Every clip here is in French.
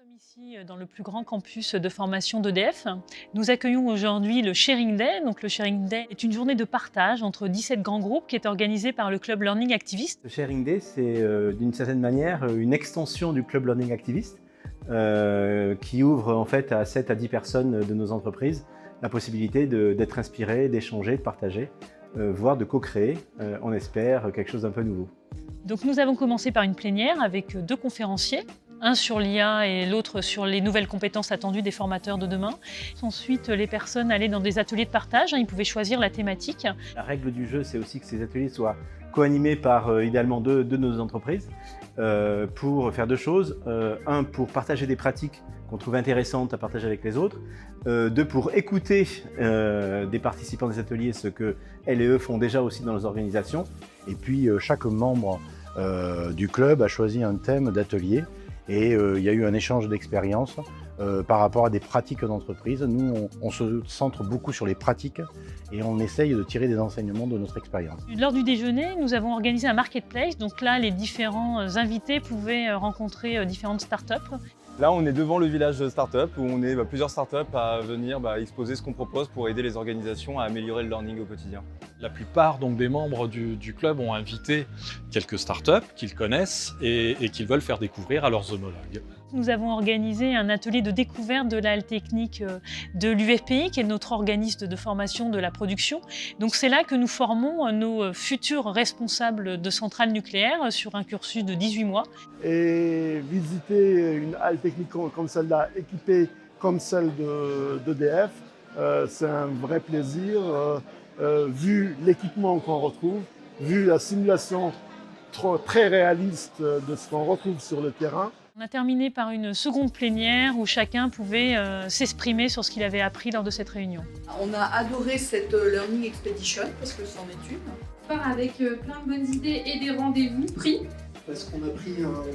Nous sommes ici dans le plus grand campus de formation d'EDF. Nous accueillons aujourd'hui le Sharing Day. Donc le Sharing Day est une journée de partage entre 17 grands groupes qui est organisée par le Club Learning Activist. Le Sharing Day, c'est d'une certaine manière une extension du Club Learning Activist qui ouvre en fait à 7 à 10 personnes de nos entreprises la possibilité d'être inspirées, d'échanger, de partager, voire de co-créer, on espère, quelque chose d'un peu nouveau. Donc nous avons commencé par une plénière avec 2 conférenciers, un sur l'IA et l'autre sur les nouvelles compétences attendues des formateurs de demain. Ensuite, les personnes allaient dans des ateliers de partage, ils pouvaient choisir la thématique. La règle du jeu, c'est aussi que ces ateliers soient co-animés par idéalement deux de nos entreprises pour faire 2 choses. Un, pour partager des pratiques qu'on trouve intéressantes à partager avec les autres. 2, pour écouter des participants des ateliers ce que elles et eux font déjà aussi dans leurs organisations. Et puis chaque membre du club a choisi un thème d'atelier et il y a eu un échange d'expériences par rapport à des pratiques d'entreprise. Nous, on se centre beaucoup sur les pratiques et on essaye de tirer des enseignements de notre expérience. Lors du déjeuner, nous avons organisé un marketplace. Donc là, les différents invités pouvaient rencontrer différentes startups. Là, on est devant le village startup où on est plusieurs startups à venir exposer ce qu'on propose pour aider les organisations à améliorer le learning au quotidien. La plupart donc, des membres du club ont invité quelques startups qu'ils connaissent et qu'ils veulent faire découvrir à leurs homologues. Nous avons organisé un atelier de découverte de la halle technique de l'UFPI, qui est notre organisme de formation de la production. Donc c'est là que nous formons nos futurs responsables de centrales nucléaires sur un cursus de 18 mois. Et visiter une halle technique comme celle-là, équipée comme celle d'EDF, c'est un vrai plaisir. Vu l'équipement qu'on retrouve, vu la simulation très réaliste de ce qu'on retrouve sur le terrain. On a terminé par une seconde plénière où chacun pouvait s'exprimer sur ce qu'il avait appris lors de cette réunion. On a adoré cette Learning Expedition parce que c'en est une. On part avec plein de bonnes idées et des rendez-vous pris. Parce qu'on a pris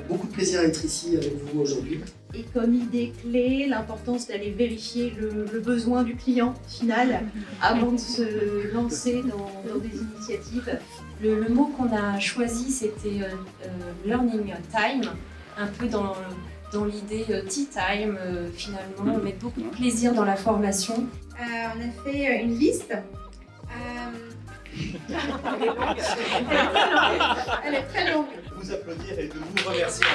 beaucoup de plaisir à être ici avec vous aujourd'hui. Et comme idée clé, l'importance d'aller vérifier le besoin du client final avant de se lancer dans des initiatives. Le mot qu'on a choisi, c'était learning time, un peu dans l'idée tea time, finalement, mettre beaucoup de plaisir dans la formation. On a fait une liste. Elle est très longue. Vous applaudir et de vous remercier.